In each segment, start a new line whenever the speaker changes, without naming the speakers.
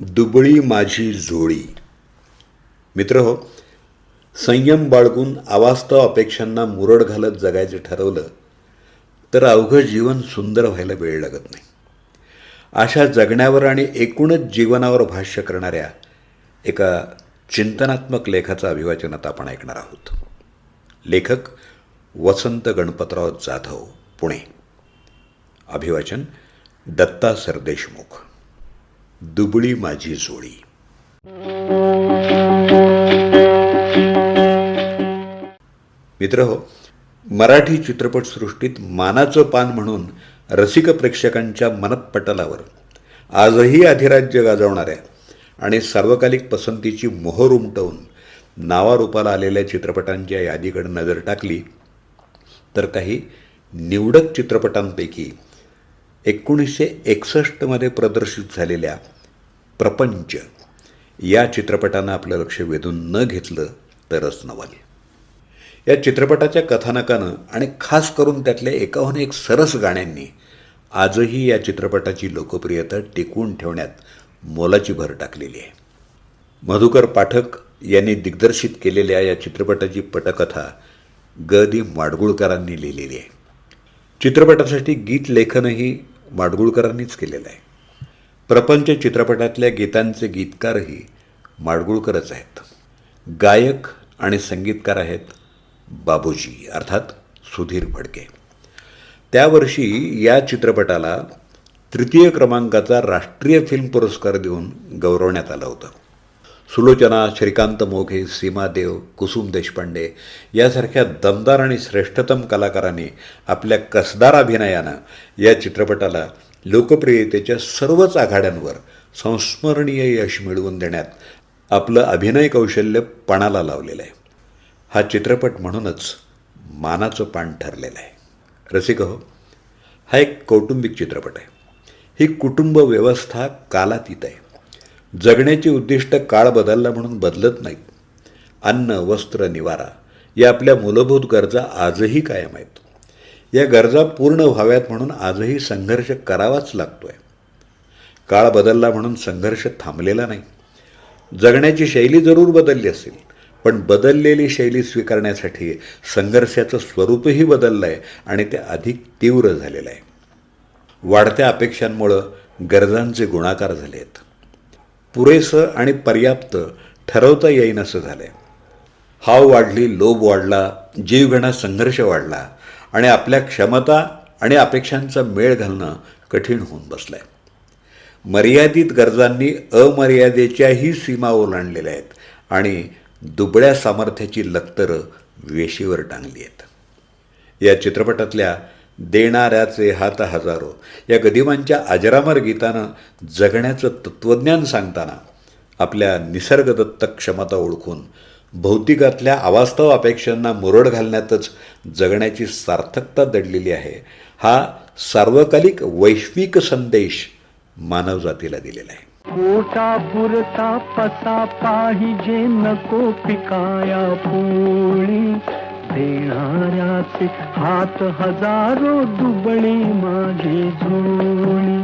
दुबळी माझी झोळी. मित्रहो, संयम बाळगून अवास्तव अपेक्षांना मुरड घालत जगायचं ठरवलं तर अवघं जीवन सुंदर व्हायला वेळ लागत नाही. अशा जगण्यावर आणि एकूणच जीवनावर भाष्य करणाऱ्या एका चिंतनात्मक लेखाचं अभिवाचन आता आपण ऐकणार आहोत. लेखक वसंत गणपतराव जाधव, पुणे. अभिवाचन दत्ता सरदेशमुख. दुबळी माझी झोळी. मित्रहो, मराठी चित्रपटसृष्टीत मानाचं पान म्हणून रसिक प्रेक्षकांच्या मनपटलावर आजही अधिराज्य गाजवणाऱ्या आणि सार्वकालिक पसंतीची मोहर उमटवून नावारूपाला आलेल्या चित्रपटांच्या यादीकडे नजर टाकली तर काही निवडक चित्रपटांपैकी 1961 प्रदर्शित झालेल्या प्रपंच या चित्रपटानं आपलं लक्ष वेधून न घेतलं तरच नवल. या चित्रपटाच्या कथानकानं आणि खास करून त्यातल्या एकाहून एक सरस गाण्यांनी आजही या चित्रपटाची लोकप्रियता टिकवून ठेवण्यात मोलाची भर टाकलेली आहे. मधुकर पाठक यांनी दिग्दर्शित केलेल्या या चित्रपटाची पटकथा ग दि माडगुळकरांनी लिहिलेली आहे. चित्रपटासाठी गीत लेखनही माडगुळकरांनीच केलेलं आहे. प्रपंच चित्रपटातल्या गीतांचे गीतकारही माडगुळकरच आहेत. गायक आणि संगीतकार आहेत बाबूजी अर्थात सुधीर फडके. त्या वर्षी या चित्रपटाला तृतीय क्रमांकाचा राष्ट्रीय फिल्म पुरस्कार देऊन गौरवण्यात आलं होतं. सुलोचना, श्रीकांत मोघे, सीमा देव, कुसुम देशपांडे यासारख्या दमदार आणि श्रेष्ठतम कलाकारांनी आपल्या कसदार अभिनयानं या चित्रपटाला लोकप्रियतेच्या सर्वच आघाड्यांवर संस्मरणीय यश मिळवून देण्यात आपलं अभिनय कौशल्य पणाला लावलेलं आहे. हा चित्रपट म्हणूनच मानाचं पान ठरलेलं आहे. रसिकहो, हा एक कौटुंबिक चित्रपट आहे. ही कुटुंब व्यवस्था कालातीत आहे. जगण्याची उद्दिष्ट काळ बदलला म्हणून बदलत नाहीत. अन्न, वस्त्र, निवारा या आपल्या मूलभूत गरजा आजही कायम आहेत. या गरजा पूर्ण व्हाव्यात म्हणून आजही संघर्ष करावाच लागतोय. काळ बदलला म्हणून संघर्ष थांबलेला नाही. जगण्याची शैली जरूर बदलली असेल, पण बदललेली शैली स्वीकारण्यासाठी संघर्षाचं स्वरूपही बदललं आहे आणि ते अधिक तीव्र झालेलं आहे. वाढत्या अपेक्षांमुळं गरजांचे गुणाकार झाले आहेत. पुरेसं आणि पर्याप्त ठरवता येईनसं झालं आहे. हाव वाढली, लोभ वाढला, जीवघेणा संघर्ष वाढला आणि आपल्या क्षमता आणि अपेक्षांचा मेळ घालणं कठीण होऊन बसलं आहे. मर्यादित गरजांनी अमर्यादेच्याही सीमा ओलांडलेल्या आहेत आणि दुबळ्या सामर्थ्याची लक्तरं वेशीवर टांगली आहेत. या चित्रपटातल्या देणाऱ्याचे हात हजारो या गदिमांच्या अजरामर गीतानं जगण्याचं तत्त्वज्ञान सांगताना आपल्या निसर्गदत्त क्षमता ओळखून भौतिकातल्या अवास्तव अपेक्षांना मुरड घालण्यातच जगण्याची सार्थकता दडलेली आहे. हा सार्वकालिक वैश्विक संदेश मानवजातीला दिलेला आहे.
पोटा पुरता पसा पाहिजे, नको पिकाया पोळी. देणाऱ्याचे हात हजारो, दुबळी माझी झोळी.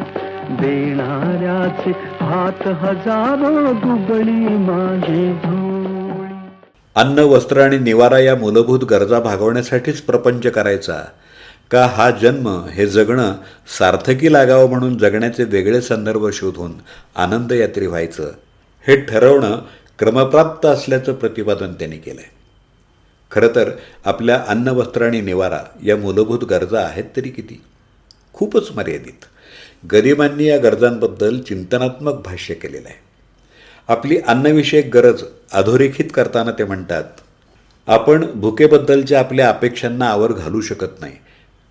देणाऱ्याचे हात हजारो, दुबळी माझी झोळी.
अन्न, वस्त्र आणि निवारा या मूलभूत गरजा भागवण्यासाठीच प्रपंच करायचा का हा जन्म, हे जगणं सार्थकी लागावं म्हणून जगण्याचे वेगळे संदर्भ शोधून आनंदयात्री व्हायचं, हे ठरवणं क्रमप्राप्त असल्याचं प्रतिपादन त्यांनी केलं आहे. खरं तर आपल्या अन्न, वस्त्र आणि निवारा या मूलभूत गरजा आहेत तरी किती? खूपच मर्यादित. गरिबांनी या गरजांबद्दल चिंतनात्मक भाष्य केलेलं आहे. आपली अन्नविषयक गरज अधोरेखित करताना ते म्हणतात, आपण भुकेबद्दलच्या आपल्या अपेक्षांना आवर घालू शकत नाही.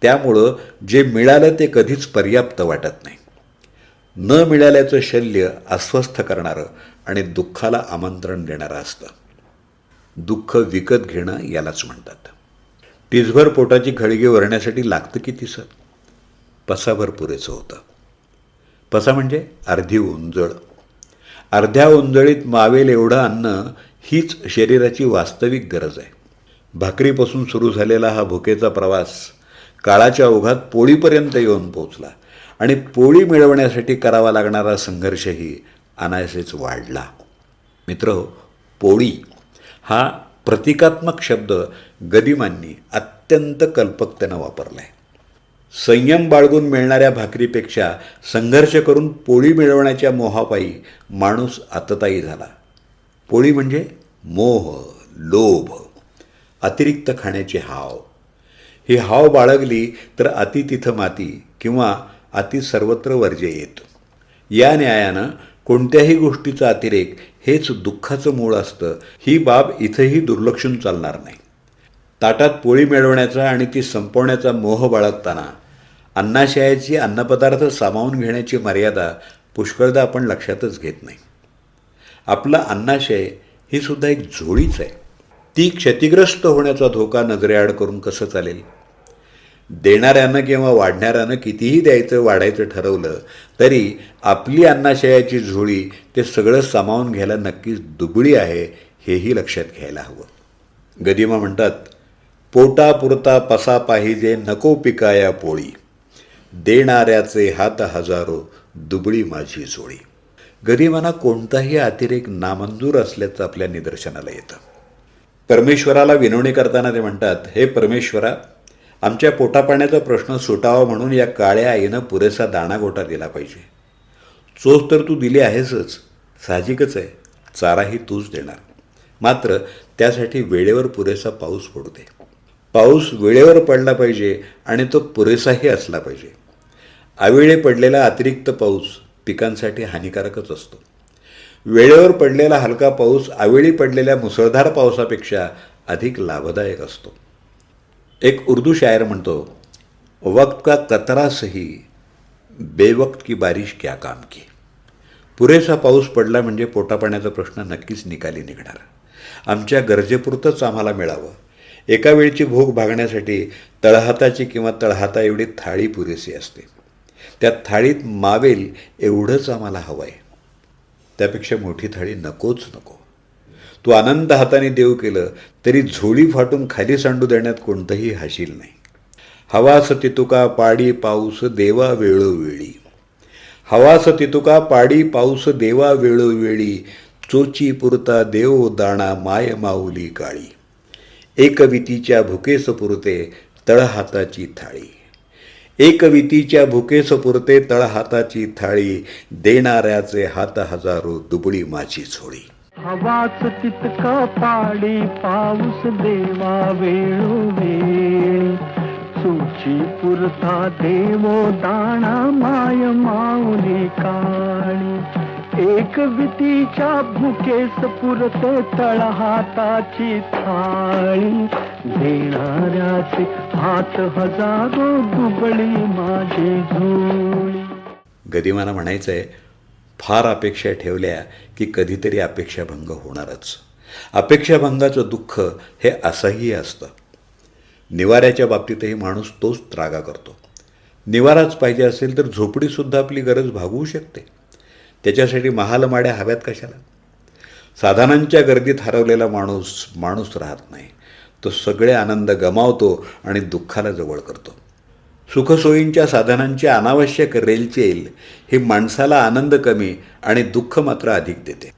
त्यामुळं जे मिळालं ते कधीच पर्याप्त वाटत नाही. न मिळाल्याचं शल्य अस्वस्थ करणारं आणि दुःखाला आमंत्रण देणारं असतं. दुःख विकत घेणं यालाच म्हणतात. टिचभर पोटाची खळगी भरण्यासाठी लागतं किती सर? पसाभर पुरेचं होतं. पसा म्हणजे अर्धी ओंजळ. अर्ध्या ओंजळीत मावेल एवढं अन्न हीच शरीराची वास्तविक गरज आहे. भाकरीपासून सुरू झालेला हा भुकेचा प्रवास काळाच्या ओघात पोळीपर्यंत येऊन पोचला आणि पोळी मिळवण्यासाठी करावा लागणारा संघर्षही अनायसेच वाढला. मित्र, पोळी हा प्रतिकात्मक शब्द गदिमांनी अत्यंत कल्पकतेनं वापरला आहे. संयम बाळगून मिळणाऱ्या भाकरीपेक्षा संघर्ष करून पोळी मिळवण्याच्या मोहापायी माणूस आततायी झाला. पोळी म्हणजे मोह, लोभ, अतिरिक्त खाण्याची हाव. ही हाव बाळगली तर अति तिथं माती किंवा अति सर्वत्र वर्ज्य येत. या न्यायानं कोणत्याही गोष्टीचा अतिरेक हेच दुःखाचं मूळ असतं, ही बाब इथंही दुर्लक्षून चालणार नाही. ताटात पोळी मिळवण्याचा आणि ती संपवण्याचा मोह बाळगताना अन्नाशयाची अन्नपदार्थ सामावून घेण्याची मर्यादा पुष्कळदा आपण लक्षातच घेत नाही. आपलं अन्नाशय ही सुद्धा एक झोळीच आहे. ती क्षतिग्रस्त होण्याचा धोका नजरेआड करून कसं चालेल? देणाऱ्यानं किंवा वाढणाऱ्यानं कितीही द्यायचं वाढायचं ठरवलं तरी आपली अन्नाशयाची झोळी ते सगळं सामावून घ्यायला नक्कीच दुबळी आहे, हेही लक्षात घ्यायला हवं. गदिमा म्हणतात, पोटापुरता पसा पाहिजे नको पिकाया पोळी, देणाऱ्याचे हात हजारो दुबळी माझी झोळी. गदिमांना कोणताही अतिरेक नामंजूर असल्याचं आपल्या निदर्शनाला येतं. परमेश्वराला विनवणी करताना ते म्हणतात, हे परमेश्वरा, आमच्या पोटापाण्याचा प्रश्न सुटावा म्हणून या काळ्या आईनं पुरेसा दाणागोटा दिला पाहिजे. चोच तर तू दिली आहेसच, साहजिकच आहे, चाराही तूच देणार. मात्र त्यासाठी वेळेवर पुरेसा पाऊस पडू दे. पाऊस वेळेवर पडला पाहिजे आणि तो पुरेसाही असला पाहिजे. अवेळे पडलेला अतिरिक्त पाऊस पिकांसाठी हानिकारकच असतो. वेळेवर पडलेला हलका पाऊस अवेळी पडलेल्या मुसळधार पावसापेक्षा अधिक लाभदायक असतो. एक उर्दू शायर म्हणतो, वक्त का कतरा सही बेवक्त की बारिश क्या काम की. पुरेसा पाऊस पडला म्हणजे पोटापाण्याचा प्रश्न नक्कीच निकाली निघणार. आमच्या गरजेपुरतंच आम्हाला मिळावं. एका वेळची भूक भागण्यासाठी तळहाताची किंवा तळहाता एवढी थाळी पुरेशी असते. त्या थाळीत मावेल एवढंच आम्हाला हवं आहे. त्यापेक्षा मोठी थाळी नकोच नको. तू आनंद हाताने देव केलं तरी झोळी फाटून खाली सांडू देण्यात कोणतंही हाशील नाही. हवास तितुका पाडी पाऊस देवा वेळोवेळी, हवास तितुका पाडी पाऊस देवा वेळोवेळी, चोची पुरता देव दाणा माय माऊली काळी, एकवितीच्या भुकेस पुरते तळहाताची थाळी, एकवितीच्या भुकेस पुरते तळहाताची थाळी, देणाऱ्याचे हात हजारो दुबळी माझी झोळी.
हवाच तितका पाडी पाऊस देवा वेळोवेळी, चोची पुरता देवो दाणा माय माऊली काळी, एक वितीच्या भुकेस पुरते तळहाताची थाळी, देणाऱ्याचे हात हजारो दुबळी माझी झोळी.
गदिमांना म्हणायचं आहे, फार अपेक्षा ठेवल्या की कधीतरी अपेक्षाभंग होणारच. अपेक्षाभंगाचं दुःख हे असह्य असतं. निवाऱ्याच्या बाबतीतही माणूस तोच त्रागा करतो. निवाराच पाहिजे असेल तर झोपडीसुद्धा आपली गरज भागवू शकते. त्याच्यासाठी महालमाड्या हव्यात कशाला? साधनांच्या गर्दीत हरवलेला माणूस राहत नाही. तो सगळे आनंद गमावतो आणि दुःखाला जवळ करतो. सुखसोयींच्या साधनांची अनावश्यक रेलचेल ही माणसाला आनंद कमी आणि दुःख मात्र अधिक देते.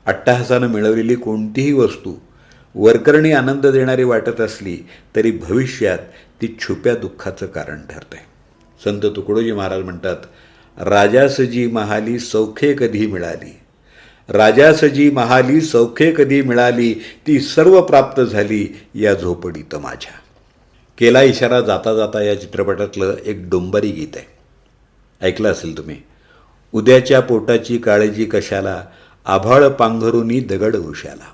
अट्टहासानं मिळवलेली कोणतीही वस्तू वरकरणी आनंद देणारी वाटत असली तरी भविष्यात ती छुप्या दुःखाचं कारण ठरते. संत तुकडोजी महाराज म्हणतात, राजासजी महाली सौखे कधी मिळाली, राजासजी महाली सौखे कधी मिळाली, ती सर्व प्राप्त झाली या झोपडीत माझ्या. केला इशारा जाता जाता या चित्रपटातलं एक डोंबारी गीत आहे, ऐकलं असेल तुम्ही. उद्याच्या पोटाची काळजी कशाला, आभाळ पांघरुनी दगड उशाला.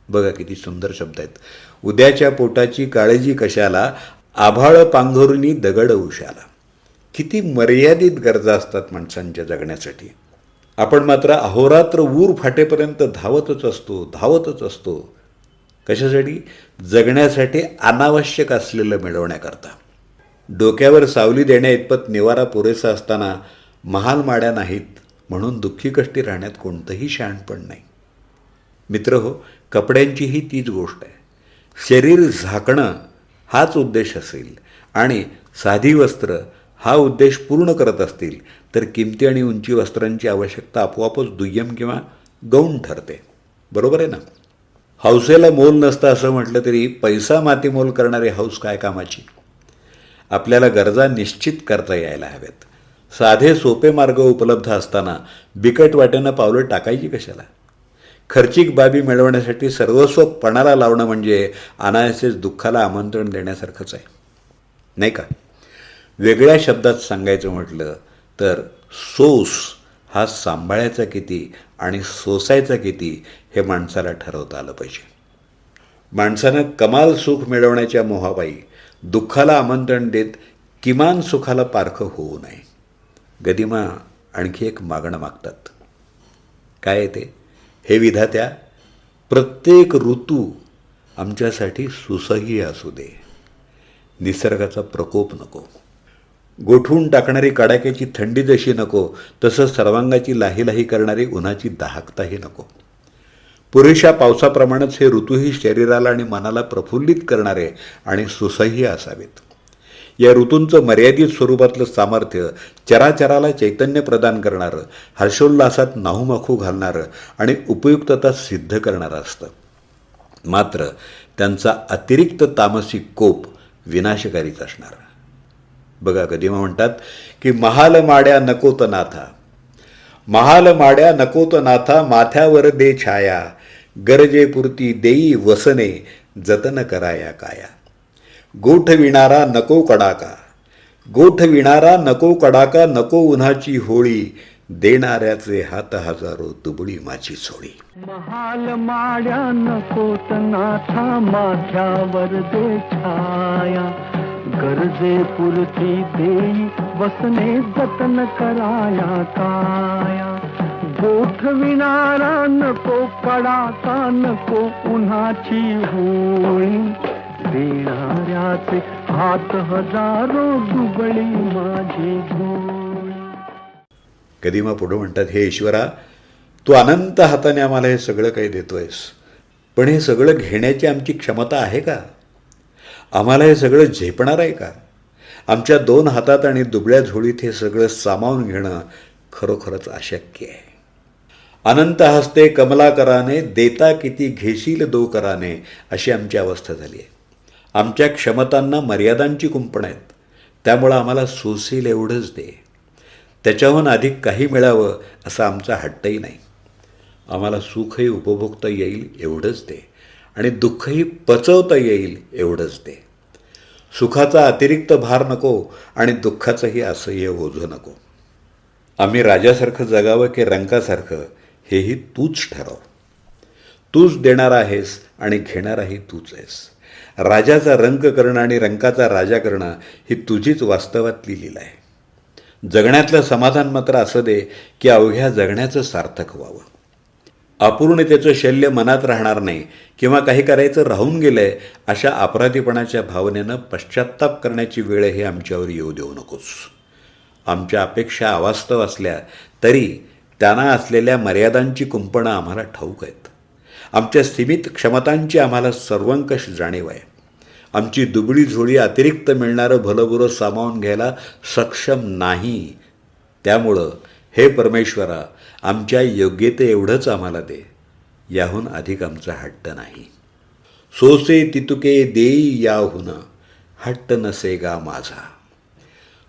बघा किती सुंदर शब्द आहेत. उद्याच्या पोटाची काळजी कशाला, आभाळ पांघरुनी दगड उशाला. किती मर्यादित गरजा असतात माणसांच्या जगण्यासाठी. आपण मात्र अहोरात्र ऊर फाटेपर्यंत धावतच असतो. कशासाठी? जगण्यासाठी अनावश्यक असलेलं मिळवण्याकरता. डोक्यावर सावली देण्या इतपत निवारा पुरेसा असताना महालमाड्या नाहीत म्हणून दुःखी कष्टी राहण्यात कोणतंही शहाणपण नाही. मित्रहो, कपड्यांचीही तीच गोष्ट आहे. शरीर झाकणं हाच उद्देश असेल आणि साधी वस्त्र हा उद्देश पूर्ण करत असतील तर किमती आणि उंची वस्त्रांची आवश्यकता आपोआपच दुय्यम किंवा गौण ठरते. बरोबर आहे ना? हौसेला मोल नसतं असं म्हटलं तरी पैसा मातीमोल करणारी हौस काय कामाची? आपल्याला गरजा निश्चित करता यायला हव्यात. साधे सोपे मार्ग उपलब्ध असताना बिकट वाटेनं पावलं टाकायची कशाला? खर्चिक बाबी मिळवण्यासाठी सर्वस्व पणाला लावणं म्हणजे अनायासेच दुःखाला आमंत्रण देण्यासारखंच आहे, नाही का? वेगळ्या शब्दात सांगायचं म्हटलं तर सोस हा सांभाळायचा किती आणि सोसायचा किती हे माणसाला ठरवता आलं पाहिजे. माणसानं कमाल सुख मिळवण्याच्या मोहापायी दुःखाला आमंत्रण देत किमान सुखाला पारखं होऊ नये. गदिमा आणखी एक मागणं मागतात. काय ते? हे विधात्या, प्रत्येक ऋतू आमच्यासाठी सुसह्य असू दे. निसर्गाचा प्रकोप नको. गोठवून टाकणारी कडाक्याची थंडी जशी नको, तसं सर्वांगाची लाहीलाही करणारी उन्हाची दाहकताही नको. पुरेशा पावसाप्रमाणेच हे ऋतूही शरीराला आणि मनाला प्रफुल्लित करणारे आणि सुसह्य असावेत. या ऋतूंचं मर्यादित स्वरूपातलं सामर्थ्य चराचराला चैतन्य प्रदान करणारं, हर्षोल्लासात नाहूमाखू घालणारं आणि उपयुक्तता सिद्ध करणारं असतं. मात्र त्यांचा अतिरिक्त तामसिक कोप विनाशकारीच असणार. बघा, गदिमा म्हणतात की महाल माड्या नकोत नाथा, महाल माड्या नकोत नाथा, माथ्यावर दे छाया, गरजेपुरती देई वसने, जतन कराया काया. गोठ विणारा नको कडाका, गोठ विणारा नको कडाका, नको उन्हाची होळी, देणाऱ्याचे हात हजारो, दुबळी माझी सोळी.
महाल माड्या नकोत नाथा, माथ्यावर दे छाया, गरजे पुरती देई वसने, जतन कराया काया. गोठ विणारा नको कडाका, नको उन्हाची होळी, देणाऱ्याचे हात हजारो, दुबळी माझी गोळी.
गदिमा पुढं म्हणतात, हे ईश्वरा, तू अनंत हाताने आम्हाला हे सगळं काही देतोयस, पण हे सगळं घेण्याची आमची क्षमता आहे का? आम्हाला हे सगळं झेपणार आहे का? आमच्या 2 हातात आणि दुबळ्या झोळीत हे सगळं सामावून घेणं खरोखरच अशक्य आहे. अनंत हस्ते कमलाकराने, देता किती घेशील दो कराने, अशी आमची अवस्था झाली आहे. आमच्या क्षमतांना मर्यादांची कुंपण आहेत. त्यामुळं आम्हाला सोसेल एवढंच दे. त्याच्याहून अधिक काही मिळावं असा आमचा हट्टही नाही. आम्हाला सुखही उपभोगता येईल एवढंच दे आणि दुःखही पचवता येईल एवढंच दे. सुखाचा अतिरिक्त भार नको आणि दुःखाचंही असह्य ओझं नको. आम्ही राजासारखं जगावं की रंकासारखं हेही तूच ठरव. तूच देणार आहेस आणि घेणाराही तूच आहेस. राजाचा रंक करणं आणि रंकाचा राजा करणं ही तुझीच वास्तवातली लीला आहे. जगण्यातलं समाधान मात्र असं दे की अवघ्या जगण्याचं सार्थक व्हावं. अपूर्णतेचं शल्य मनात राहणार नाही किंवा काही करायचं राहून गेलंय अशा अपराधीपणाच्या भावनेनं पश्चात्ताप करण्याची वेळही आमच्यावर येऊ देऊ नकोस. आमच्या अपेक्षा अवास्तव असल्या तरी त्यांना असलेल्या मर्यादांची कुंपणं आम्हाला ठाऊक आहेत. आमच्या सीमित क्षमतांची आम्हाला सर्वंकष जाणीव आहे. आमची दुबळी झोळी अतिरिक्त मिळणारं भलंबुरं सामावून घ्यायला सक्षम नाही. त्यामुळं हे परमेश्वरा, आमच्या योग्यते एवढंच आम्हाला दे. याहून अधिक आमचा हट्ट नाही. सोसे तितुके देई याहून, हट्ट नसेगा माझा.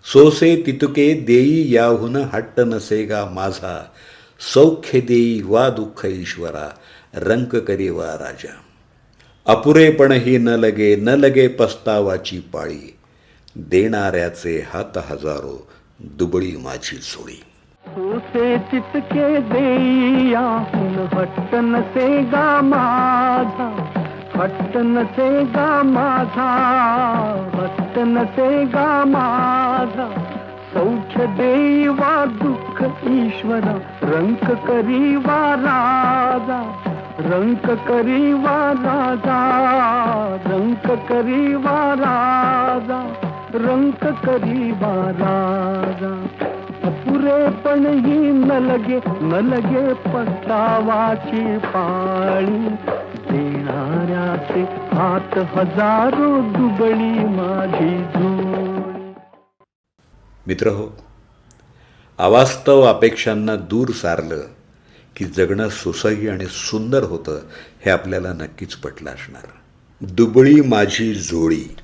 सोसे तितुके देई याहून, हट्ट नसेगा माझा. सौख्य देई वा दुःख ईश्वरा, रंक करी वा राजा. अपुरेपणही न लगे, न लगे पस्तावाची पाळी. देणाऱ्याचे हात हजारो, दुबळी माझी सोळी.
सोसे तितके देई याहून, हट्ट नसेगा माझा, हट्ट नसेगा माझा, हट्ट नसेगा माझा. सौख्य देई वा दुःख ईश्वरा, रंक करी वा राजा, रंक करी वा राजा, रंक करी वा राजा, रंक करी वा राजा. अपुरेपणही न लगे, न लगे पस्तावाची पाळी. देणाऱ्याचे हात हजारो, दुबळी माझी जोडी.
मित्रहो, अवास्तव अपेक्षांना दूर सारलं की जगणं सुसह्य आणि सुंदर होतं हे आपल्याला नक्कीच पटलं असणार. दुबळी माझी जोळी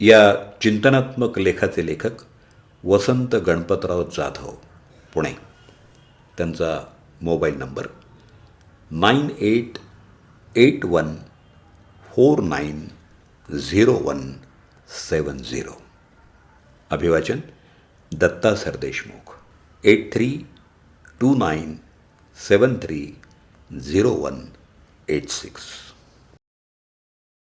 या चिंतनात्मक लेखाचे लेखक वसंत गणपतराव जाधव, पुणे. त्यांचा मोबाईल नंबर 9881490170. अभिवाचन दत्ता सरदेशमुख. 8329730186.